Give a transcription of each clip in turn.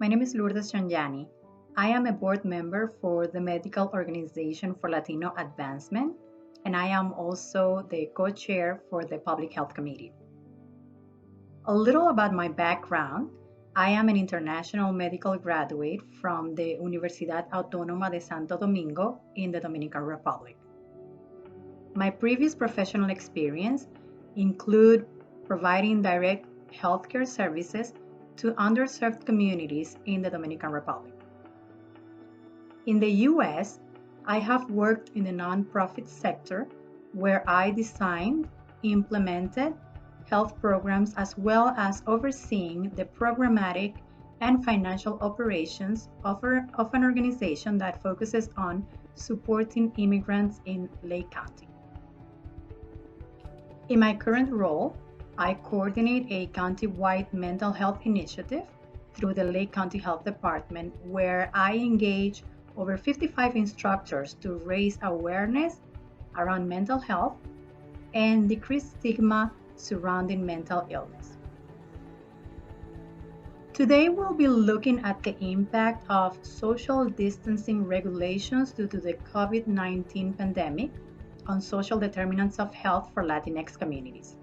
My name is Lourdes Shanjani. I am a board member for the Medical Organization for Latino Advancement, and I am also the co-chair for the Public Health Committee. A little about my background. I am an international medical graduate from the Universidad Autónoma de Santo Domingo in the Dominican Republic. My previous professional experience include providing direct healthcare services to underserved communities in the Dominican Republic. In the US, I have worked in the nonprofit sector where I designed, implemented health programs as well as overseeing the programmatic and financial operations of an organization that focuses on supporting immigrants in Lake County. In my current role, I coordinate a county-wide mental health initiative through the Lake County Health Department, where I engage over 55 instructors to raise awareness around mental health and decrease stigma surrounding mental illness. Today, we'll be looking at the impact of social distancing regulations due to the COVID-19 pandemic on social determinants of health for Latinx communities.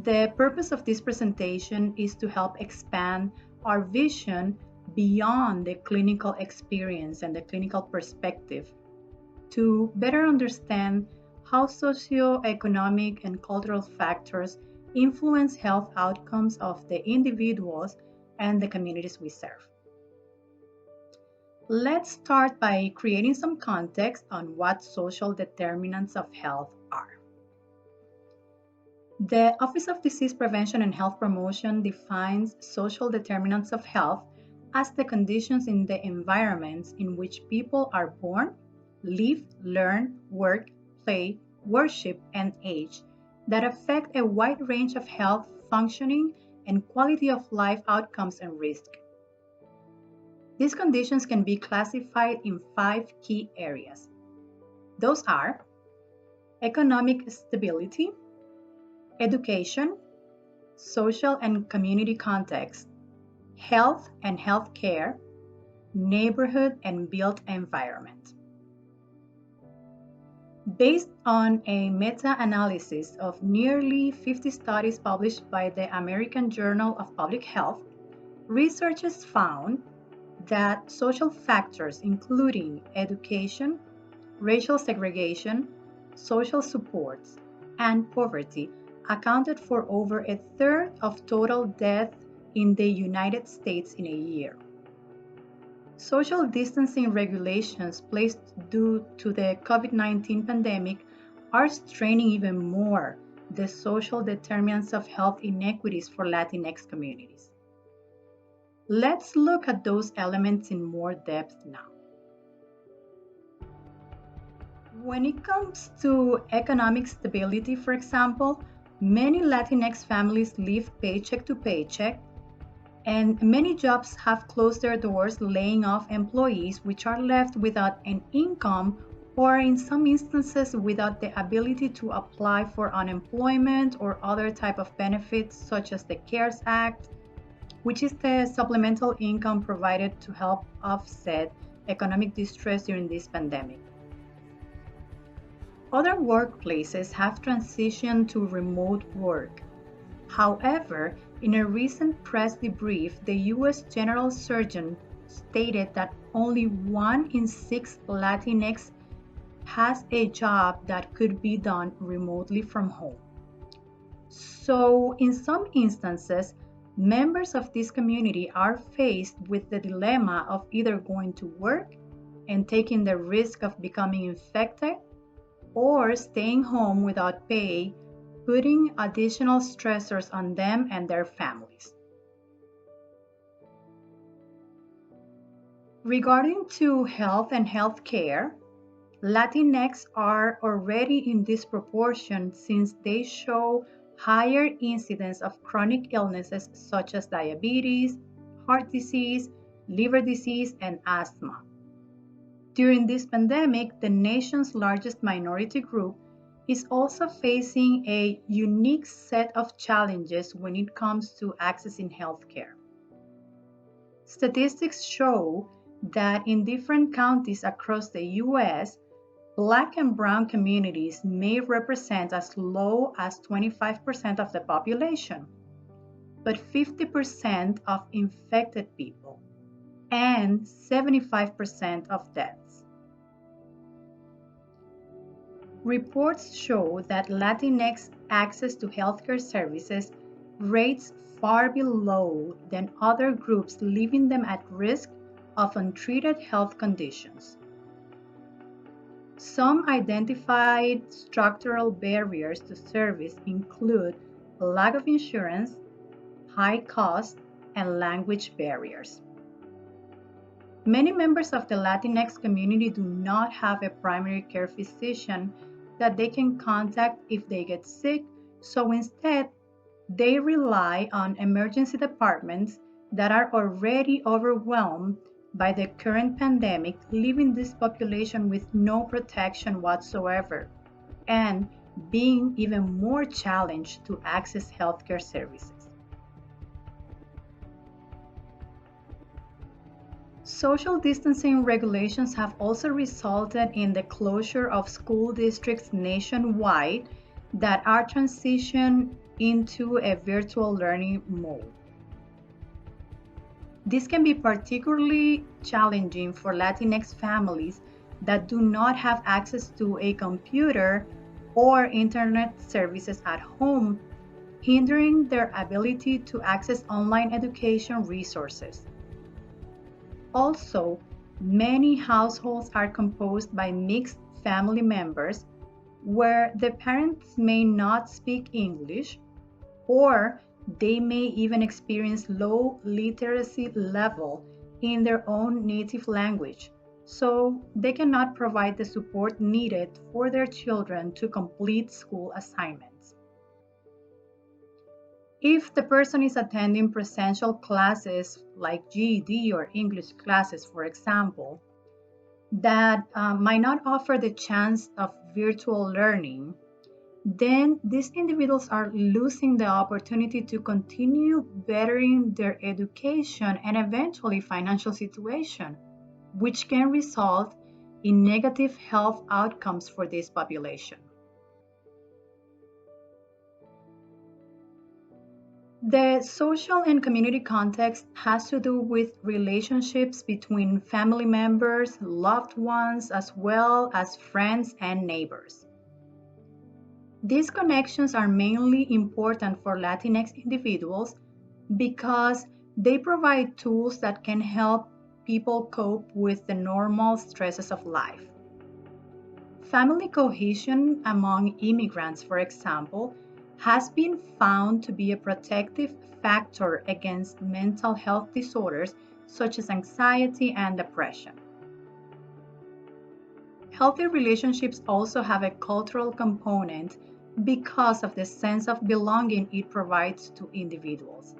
The purpose of this presentation is to help expand our vision beyond the clinical experience and the clinical perspective to better understand how socioeconomic and cultural factors influence health outcomes of the individuals and the communities we serve. Let's start by creating some context on what social determinants of health are. The Office of Disease Prevention and Health Promotion defines social determinants of health as the conditions in the environments in which people are born, live, learn, work, play, worship, and age that affect a wide range of health, functioning, and quality of life outcomes and risk. These conditions can be classified in 5 key areas. Those are economic stability, education, social and community context, health and health care, neighborhood and built environment. Based on a meta-analysis of nearly 50 studies published by the American Journal of Public Health, researchers found that social factors including education, racial segregation, social supports, and poverty accounted for over a third of total deaths in the United States in a year. Social distancing regulations placed due to the COVID-19 pandemic are straining even more the social determinants of health inequities for Latinx communities. Let's look at those elements in more depth now. When it comes to economic stability, for example, many Latinx families live paycheck to paycheck, and many jobs have closed their doors, laying off employees, which are left without an income or, in some instances, without the ability to apply for unemployment or other type of benefits, such as the CARES Act, which is the supplemental income provided to help offset economic distress during this pandemic. Other workplaces have transitioned to remote work. However, in a recent press debrief, the US General Surgeon stated that only 1 in 6 Latinx has a job that could be done remotely from home. So, in some instances, members of this community are faced with the dilemma of either going to work and taking the risk of becoming infected or staying home without pay, putting additional stressors on them and their families. Regarding to health and health care, Latinx are already in disproportion since they show higher incidence of chronic illnesses such as diabetes, heart disease, liver disease, and asthma. During this pandemic, the nation's largest minority group is also facing a unique set of challenges when it comes to accessing healthcare. Statistics show that in different counties across the US, Black and Brown communities may represent as low as 25% of the population, but 50% of infected people and 75% of deaths. Reports show that Latinx access to healthcare services rates far below than other groups, leaving them at risk of untreated health conditions. Some identified structural barriers to service include lack of insurance, high cost, and language barriers. Many members of the Latinx community do not have a primary care physician that they can contact if they get sick, so instead, they rely on emergency departments that are already overwhelmed by the current pandemic, leaving this population with no protection whatsoever and being even more challenged to access healthcare services. Social distancing regulations have also resulted in the closure of school districts nationwide that are transitioned into a virtual learning mode. This can be particularly challenging for Latinx families that do not have access to a computer or internet services at home, hindering their ability to access online education resources. Also, many households are composed by mixed family members where the parents may not speak English or they may even experience low literacy level in their own native language, so they cannot provide the support needed for their children to complete school assignments. If the person is attending presential classes like GED or English classes, for example, that might not offer the chance of virtual learning, then these individuals are losing the opportunity to continue bettering their education and eventually financial situation, which can result in negative health outcomes for this population. The social and community context has to do with relationships between family members, loved ones, as well as friends and neighbors. These connections are mainly important for Latinx individuals because they provide tools that can help people cope with the normal stresses of life. Family cohesion among immigrants, for example, has been found to be a protective factor against mental health disorders such as anxiety and depression. Healthy relationships also have a cultural component because of the sense of belonging it provides to individuals.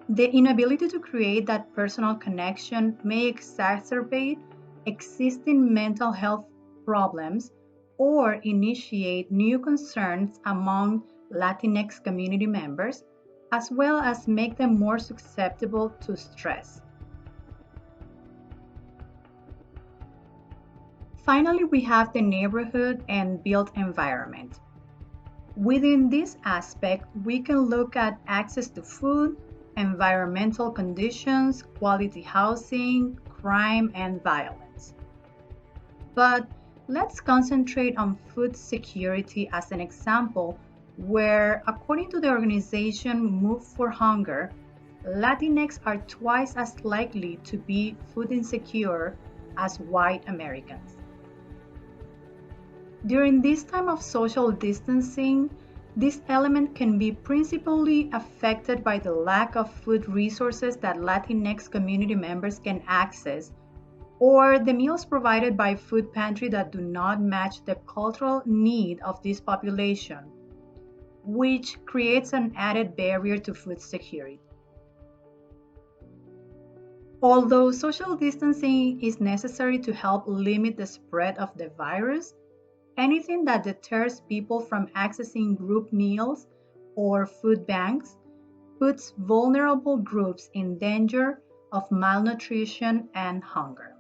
The inability to create that personal connection may exacerbate existing mental health problems or initiate new concerns among Latinx community members, as well as make them more susceptible to stress. Finally, we have the neighborhood and built environment. Within this aspect, we can look at access to food, environmental conditions, quality housing, crime, and violence. But let's concentrate on food security as an example where, according to the organization Move for Hunger, Latinx are twice as likely to be food insecure as white Americans. During this time of social distancing, this element can be principally affected by the lack of food resources that Latinx community members can access, or the meals provided by food pantry that do not match the cultural need of this population, which creates an added barrier to food security. Although social distancing is necessary to help limit the spread of the virus, anything that deters people from accessing group meals or food banks puts vulnerable groups in danger of malnutrition and hunger.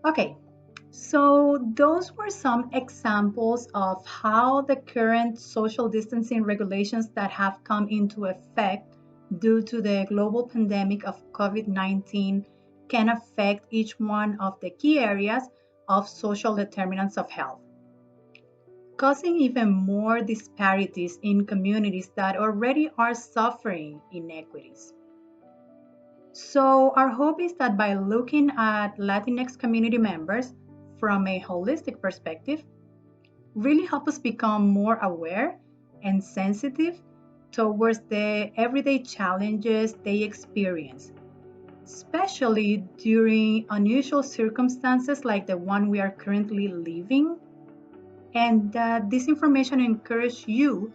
Okay, so those were some examples of how the current social distancing regulations that have come into effect due to the global pandemic of COVID-19 can affect each one of the key areas of social determinants of health, causing even more disparities in communities that already are suffering inequities. So, our hope is that by looking at Latinx community members from a holistic perspective, really help us become more aware and sensitive towards the everyday challenges they experience, especially during unusual circumstances like the one we are currently living. And that this information encourages you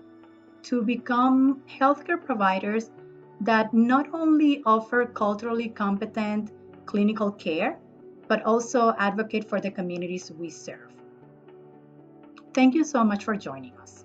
to become healthcare providers that not only offer culturally competent clinical care, but also advocate for the communities we serve. Thank you so much for joining us.